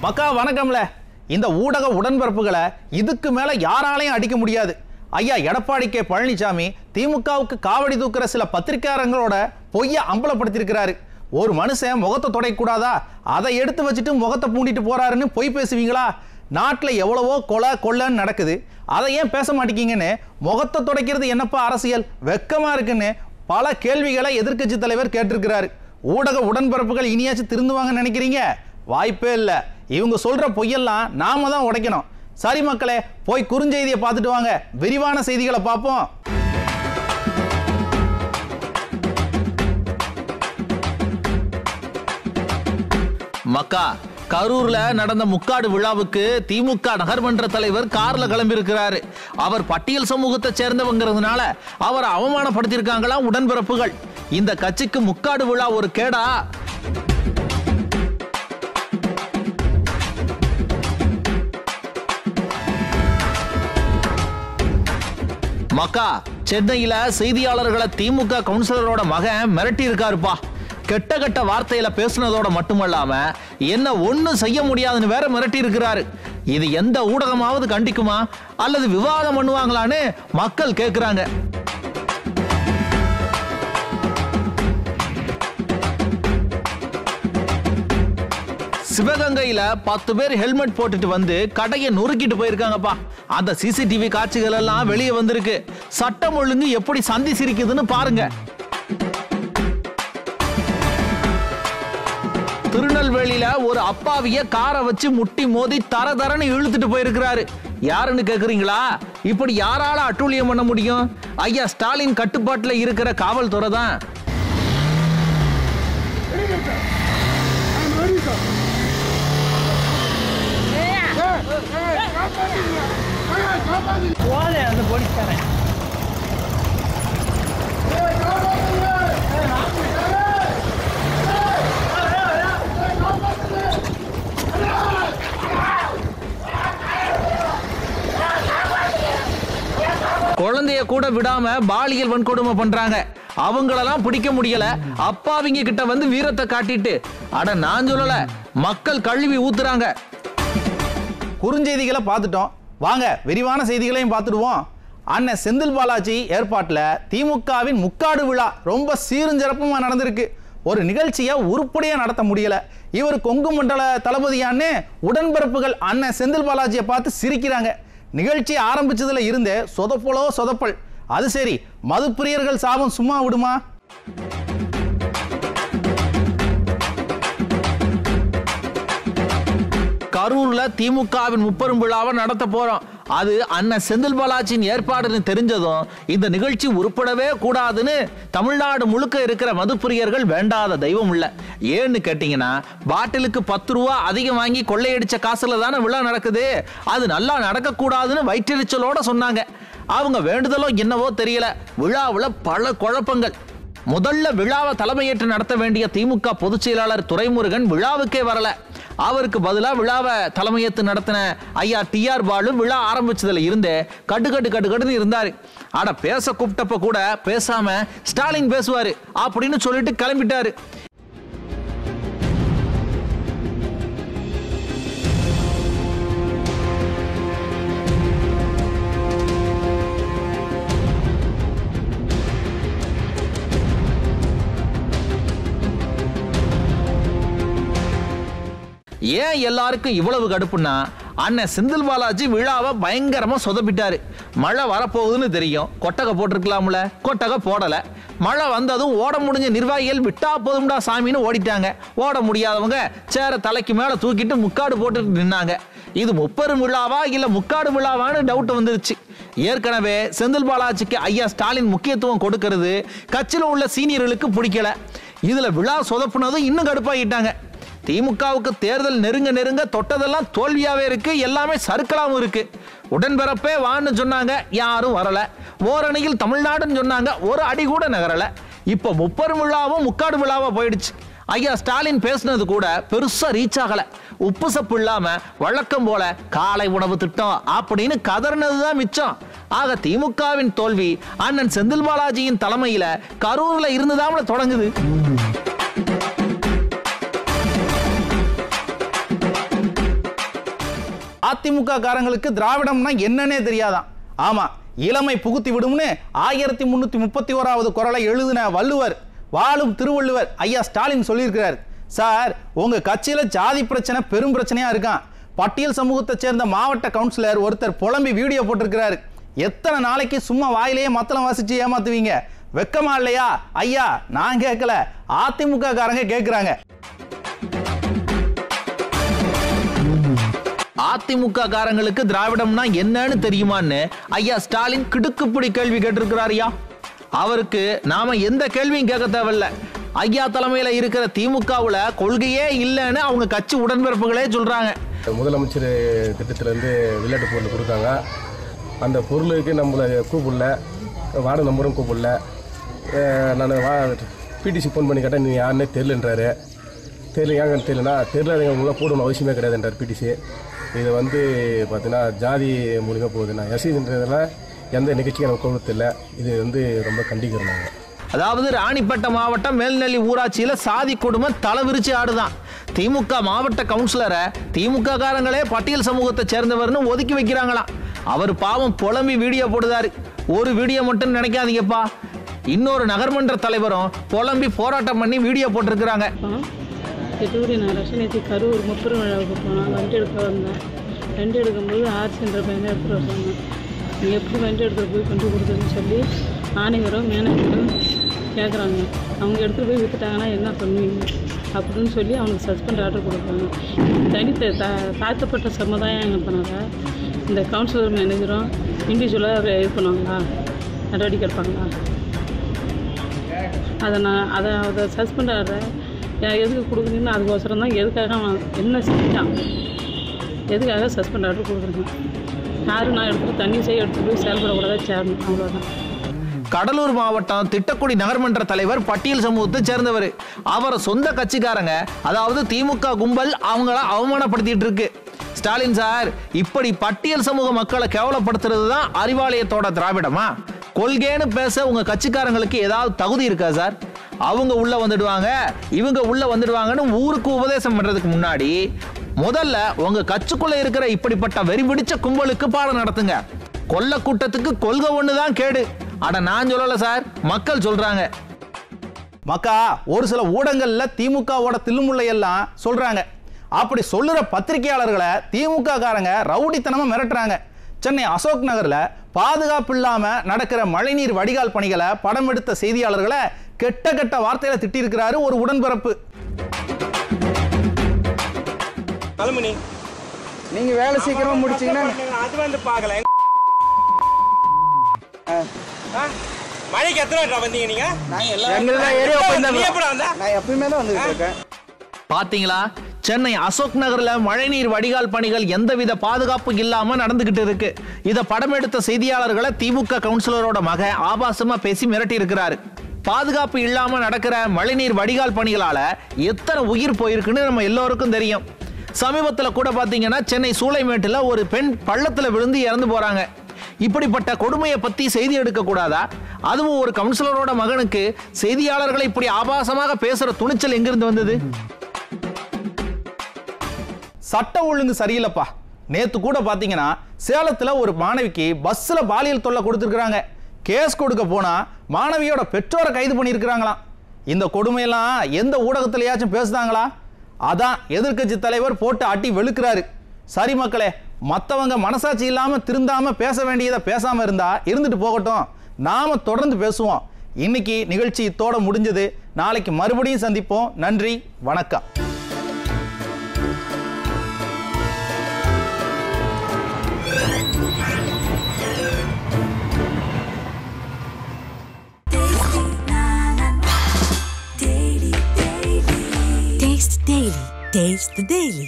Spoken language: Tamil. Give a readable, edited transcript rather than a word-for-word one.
மக்கா வணக்கம்ல. இந்த ஊடக உடன்பிறப்புகளை இதுக்கு மேல யாராலையும் அடிக்க முடியாது. ஐயா எடப்பாடி கே பழனிசாமி திமுகவுக்கு காவடி தூக்குற சில பத்திரிகையாளர்களோட பொய்யை அம்பலப்படுத்தியிருக்கிறாரு. ஒரு மனுஷன் முகத்தை தொடைக்கூடாதா, அதை எடுத்து வச்சுட்டு முகத்தை பூண்டிட்டு போறாருன்னு பொய் பேசுவீங்களா? நாட்டில் எவ்வளவோ கொலை கொள்ளைன்னு நடக்குது, அதை ஏன் பேச மாட்டேங்கன்னு முகத்தை துடைக்கிறது என்னப்பா அரசியல், வெக்கமா இருக்குன்னு பல கேள்விகளை எதிர்க்கட்சி தலைவர் கேட்டிருக்கிறாரு. ஊடக உடன்பிறப்புகள் இனியாச்சும் திருந்துவாங்கன்னு நினைக்கிறீங்க? வாய்ப்பே இல்லை. இவங்க சொல்ற பொய்யெல்லாம் நாம தான் உடைக்கணும். சரி மக்களே, போய் குறுஞ்செய்தியை பார்த்துட்டு வாங்க, விரிவான செய்திகளை பார்ப்போம். மக்கா, கரூர்ல நடந்த முக்காடு விழாவுக்கு திமுக நகர்மன்ற தலைவர் கார்ல கிளம்பி இருக்கிறாரு. அவர் பட்டியல் சமூகத்தை சேர்ந்தவங்கிறதுனால அவரை அவமானப்படுத்தியிருக்காங்களாம் உடன்பிறப்புகள். இந்த கட்சிக்கு முக்காடு விழா ஒரு கேடா? மக்கா, சென்னையில செய்தியாளர்களை திமுக கவுன்சிலரோட மகன் மிரட்டி இருக்காருப்பா. கெட்ட கெட்ட வார்த்தையில பேசுனதோட மட்டுமல்லாம என்ன ஒண்ணு செய்ய முடியாதுன்னு வேற மிரட்டி இருக்கிறாரு. இது எந்த ஊடகமாவது கண்டிக்குமா அல்லது விவாதம் பண்ணுவாங்களான்னு மக்கள் கேட்கிறாங்க. சிவகங்கையில 10 பேர் ஹெல்மெட் போட்டுட்டு வந்து கடையை நொறுக்கிட்டு போயிருக்காங்கப்பா. அந்த சிசிடிவி காட்சிகள் எல்லாம் வெளியே வந்திருக்கு. சட்டம் ஒழுங்கு எப்படி சந்தி சிரிக்குதுன்னு பாருங்க. திருநெல்வேலியில ஒரு அப்பாவிய காரை வச்சு முட்டி மோதி தரதரன்னு இழுத்துட்டு போயிருக்கிறாரு. யாருன்னு கேக்குறீங்களா? இப்படி யாரால அட்டூழியம் பண்ண முடியும்? ஐயா ஸ்டாலின் கட்டுப்பாட்டுல இருக்கிற காவல்துறை தான். குழந்தைய கூட விடாம பாலியல் வன்கொடுமை பண்றாங்க. அவங்களெல்லாம் பிடிக்க முடியல. அப்பாவிங்க கிட்ட வந்து வீரத்தை காட்டிட்டு அட நான் சொல்லல, மக்கள் கழுவி ஊத்துறாங்க. குறுஞ்செய்திகளை பார்த்துட்டோம், வாங்க விரிவான செய்திகளையும் பார்த்துடுவோம். அண்ணன் செந்தில் பாலாஜி ஏற்பாட்டில் திமுகவின் முக்காடு விழா ரொம்ப சீருஞ்சிறப்புமா நடந்திருக்கு. ஒரு நிகழ்ச்சியை உருப்படியாக நடத்த முடியல. இவர் கொங்கு மண்டல தளபதியான்னு உடன்பிறப்புகள் அண்ணன் செந்தில் பாலாஜியை பார்த்து சிரிக்கிறாங்க. நிகழ்ச்சி ஆரம்பிச்சதுல இருந்தே சொதப்பலோ சொதப்பல். அது சரி, மதுப்பிரியர்கள் சாபம் சும்மா விடுமா? கரூர்ல திமுகவின் முப்பெரும் விழாவை நடத்த போறோம். அது அண்ணன் செந்தில் பாலாஜியின் ஏற்பாடுன்னு தெரிஞ்சதும் இந்த நிகழ்ச்சி உருப்படவே கூடாதுன்னு தமிழ்நாடு முழுக்க இருக்கிற மதுப்பிரியர்கள் வேண்டாத தெய்வம் இல்ல. ஏன்னு கேட்டீங்கன்னா, பாட்டிலுக்கு 10 ரூபா அதிகம் வாங்கி கொள்ளையடிச்ச காசுல தானே விழா நடக்குது. அது நல்லா நடக்க கூடாதுன்னு வயிற்றெரிச்சலோட சொன்னாங்க. அவங்க வேண்டுதலோ என்னவோ தெரியல, விழாவுல பல குழப்பங்கள். முதல்ல விழாவை தலைமையேற்று நடத்த வேண்டிய திமுக பொதுச் செயலாளர் துரைமுருகன் விழாவுக்கே வரல. அவருக்கு பதிலா விழாவை தலைமையேற்று நடத்தின ஐயா TR பாலு விழா ஆரம்பிச்சதுல இருந்தே கடுன்னு இருந்தாரு. ஆனா பேச கூப்பிட்டப்ப கூட பேசாம ஸ்டாலின் பேசுவாரு அப்படின்னு சொல்லிட்டு கிளம்பிட்டாரு. ஏன் எல்லாருக்கும் இவ்வளவு கடுப்புன்னா, அண்ணன் செந்தில் பாலாஜி விழாவை பயங்கரமா சொதப்பிட்டாரு. மழை வரப்போகுதுன்னு தெரியும், கொட்டகை போட்டிருக்கலாம்ல, கொட்டகை போடல. மழை வந்ததும் ஓட முடிஞ்ச நிர்வாகிகள் விட்டா போதும்டா சாமின்னு ஓடிட்டாங்க. ஓட முடியாதவங்க சேர தலைக்கு மேல தூக்கிட்டு முக்காடு போட்டுட்டு நின்னாங்க. இது முப்பெரும் விழாவா இல்ல முக்காடு விழாவான்னு டவுட் வந்துருச்சு. ஏற்கனவே செந்தில் பாலாஜிக்கு ஐயா ஸ்டாலின் முக்கியத்துவம் கொடுக்கிறது கட்சியில உள்ள சீனியர்களுக்கு பிடிக்கல. இதுல விழா சொதப்புனதும் இன்னும் கடுப்பாகிட்டாங்க. திமுகவுக்கு தேர்தல் நெருங்க தொட்டதெல்லாம் தோல்வியாவே இருக்கு, எல்லாமே சறுக்கலாவும் இருக்கு. உடன்பிறப்பே வான்னு சொன்னாங்க, யாரும் வரல. ஓரணியில் தமிழ்நாடுன்னு சொன்னாங்க, ஒரு அடி கூட நகரல. இப்ப முப்பெரும் விழாவும் முக்காடு விழாவா போயிடுச்சு. ஐயா ஸ்டாலின் பேசுனது கூட பெருசா ரீச் ஆகல. உப்பு சப்பு இல்லாம வழக்கம் போல காலை உணவு திட்டம் அப்படின்னு கதறினதுதான் மிச்சம். ஆக திமுகவின் தோல்வி அண்ணன் செந்தில் பாலாஜியின் தலைமையில கரூர்ல இருந்துதான் தொடங்குது. அதிமுக காரங்களுக்கு திராவிடம்னா என்னன்னே தெரியாதான். ஆமா, இளமை புகுத்தி விடும்னு 1331வது குறளை எழுதின வள்ளுவர், வாழும் திருவள்ளுவர் ஐயா ஸ்டாலின் சொல்லியிருக்கிறார். சார், உங்க கட்சியில ஜாதி பிரச்சனை பெரும் பிரச்சனையா இருக்கான். பட்டியல் சமூகத்தை சேர்ந்த மாவட்ட கவுன்சிலர் ஒருத்தர் புலம்பி வீடியோ போட்டிருக்கிறாரு. எத்தனை நாளைக்கு சும்மா வாயிலேயே மத்தளம் வாசிச்சு ஏமாத்துவீங்க? வெக்கமா இல்லையா? ஐயா, நான் கேட்கல, அதிமுக காரங்க கேட்கிறாங்க. அதிமுக காரங்களுக்கு திராவிடம்னா என்னன்னு தெரியுமான்னு ஐயா ஸ்டாலின் கிடுக்குப்பிடி கேள்வி கேட்டிருக்கிறாரியா. அவருக்கு நாம எந்த கேள்வியும் கேட்க தேவையில்ல. ஐயா தலைமையில இருக்கிற திமுகவுல கொள்கையே இல்லைன்னு அவங்க கட்சி உடன்பிறப்புகளே சொல்றாங்க. முதலமைச்சர் திட்டத்திலேருந்து விளையாட்டு பொருள் கொடுத்தாங்க. அந்த பொருளுக்கு நம்மளை கூப்பிடல, வார்டு நம்பரும் கூப்பிடல. நான் பிடிசி ஃபோன் பண்ணி கேட்டேன், நீங்கள் யாருன்னே தெரிலன்றாரு. தெரியல, ஏங்க தெரியலனா தெரியல, உங்களை போடணும் அவசியமே கிடையாதுன்றார் பிடிசி. இது பார்த்தீங்கன்னா ஜாதி மூலிமா போகுது. நான் எஸ்சின்றதுனால எந்த நிகழ்ச்சியும் எனக்கு கோபத்தில் இது ரொம்ப கண்டிக்கிறோம் நாங்கள். அதாவது ராணிப்பேட்டை மாவட்டம் மேல்நெல்லி ஊராட்சியில சாதி கொடுமை தலைவிரிச்சு ஆடுதான். திமுக மாவட்ட கவுன்சிலரை திமுக காரங்களே பட்டியல் சமூகத்தை சேர்ந்தவர்னு ஒதுக்கி வைக்கிறாங்களாம். அவர் பாவம் புலம்பி வீடியோ போடுதாரு. ஒரு வீடியோ மட்டும் நினைக்காதீங்கப்பா, இன்னொரு நகர்மன்ற தலைவரும் புலம்பி போராட்டம் பண்ணி வீடியோ போட்டிருக்கிறாங்க. நான் ரஷனேத்தி கரூர் முப்பெரும் விழாவுக்கு போனோம். வண்டி எடுக்க வந்தேன். வண்டி எடுக்கும்போது ஆர்சின்ற பையனை எடுத்துகிட்டு வந்தாங்க. நீ எப்படி வண்டி எடுத்துகிட்டு போய் கொண்டு கொடுக்குறதுன்னு சொல்லி ஆணையரும் மேனேஜரும் கேட்குறாங்க. அவங்க எடுத்துகிட்டு போய் விற்றுட்டாங்கன்னா என்ன பண்ணுவீங்க அப்படின்னு சொல்லி அவனுக்கு சஸ்பெண்ட் ஆர்டர் கொடுக்குறாங்க. தாழ்த்தப்பட்ட சமுதாயங்கிறதுனால இந்த கவுன்சிலர் மேனேஜரும் இண்டிவிஜுவலாக இது பண்ணுவாங்களா, நடவடிக்கை எடுப்பாங்களா? அதை சஸ்பெண்ட் ஆர்டரை எதுக்கு கொடுக்குறீங்கன்னு அதுக்கோசரம் தான். எதுக்காக அவன் என்ன செஞ்சான், எதுக்காக சஸ்பெண்ட் ஆர்டர் கொடுக்குறீங்க? யாரும் நான் எடுத்துகிட்டு தண்ணி செய்ய எடுத்துகிட்டு போய் செயல்படக்கூடாத சேரணும், அவ்வளோதான். கடலூர் மாவட்டம் திட்டக்குடி நகர்மன்ற தலைவர் பட்டியல் சமூகத்தை சேர்ந்தவர். அவரை சொந்த கட்சிக்காரங்க, அதாவது திமுக கும்பல் அவங்கள அவமானப்படுத்திட்டு இருக்கு. ஸ்டாலின் சார், இப்படி பட்டியல் சமூக மக்களை கேவலப்படுத்துறது தான் அறிவாலயத்தோட திராவிடமா? கொள்கைன்னு பேச உங்க கட்சிக்காரங்களுக்கு ஏதாவது தகுதி இருக்கா சார்? அவங்க உள்ள வந்துடுவாங்க, இவங்க உள்ள வந்துடுவாங்கன்னு ஊருக்கு உபதேசம் பண்றதுக்கு முன்னாடி முதல்ல உங்க கட்சிக்குள்ள இருக்கிற இப்படிப்பட்ட வெறி பிடிச்ச கும்பலுக்கு பாடம் நடத்துங்க. கொல்ல கூட்டத்துக்கு கொள்கை ஒண்ணுதான் கேடு. அட நான் சொல்லல சார், மக்கள் சொல்றாங்க. மக்கா, ஒரு சில ஊடகங்கள்ல திமுகவோட தில்லுமுல்லை எல்லாம் சொல்றாங்க. அப்படி சொல்லுற பத்திரிகையாளர்களை திமுக காரங்க ரவுடித்தனமா மிரட்டுறாங்க. சென்னை அசோக் நகர்ல பாதுகாப்பு இல்லாம நடக்கிற மழைநீர் வடிகால் பணிகளை படம் எடுத்த செய்தியாளர்களை கெட்ட கெட்ட வார்த்தையில திட்டி இருக்கிறாரு ஒரு உடன்பிறப்பு. நீங்க வேலை சீக்கிரமா முடிச்சீங்கன்னா அது பார்க்கல. மழைக்கு எத்தனை வந்தீங்க நீங்க? நான் எப்பயுமே தான் வந்துட்டு இருக்கேன். பாத்தீங்களா, சென்னை அசோக் நகர்ல மழைநீர் வடிகால் பணிகள் எந்தவித பாதுகாப்பு இல்லாம நடந்துகிட்டு இருக்கு. இத படம் எடுத்த செய்தியாளர்களை திமுக கவுன்சிலரோட மக ஆபாசமா பேசி மிரட்டி இருக்கிறாரு. பாதுகாப்பு இல்லாம நடக்கிற மழைநீர் வடிகால் பணிகளால எத்தனை உயிர் போயிருக்குன்னு நம்ம எல்லோருக்கும் தெரியும். சமீபத்துல கூட பாத்தீங்கன்னா சென்னை சூளைமேட்டுல ஒரு பெண் பள்ளத்துல விழுந்து இறந்து போறாங்க. இப்படிப்பட்ட கொடுமையை பத்தி செய்தி எடுக்க கூடாதா? அதுவும் ஒரு கவுன்சிலரோட மகனுக்கு செய்தியாளர்களை இப்படி ஆபாசமாக பேசுற துணிச்சல் எங்கிருந்து வந்தது? சட்ட ஒழுங்கு சரியில்லைப்பா. நேத்து கூட பாத்தீங்கன்னா சேலத்துல ஒரு மாணவிக்கு பஸ்ல பாலியல் தொல்லை கொடுத்துருக்காங்க. கேஸ் கொடுக்க போனா மாணவியோட பெற்றோரை கைது பண்ணியிருக்கிறாங்களாம். இந்த கொடுமையெல்லாம் எந்த ஊடகத்திலேயாச்சும் பேசுதாங்களா? அதான் எதிர்க்கட்சி தலைவர் போட்டு அட்டி வெளுக்கிறாரு. சரி மக்களே, மற்றவங்க மனசாட்சி இல்லாம திருந்தாம பேச வேண்டியதை பேசாம இருந்தா இருந்துட்டு போகட்டும், நாம தொடர்ந்து பேசுவோம். இன்னைக்கு நிகழ்ச்சி இத்தோட முடிஞ்சது. நாளைக்கு மறுபடியும் சந்திப்போம். நன்றி, வணக்கம். Taste the Daily.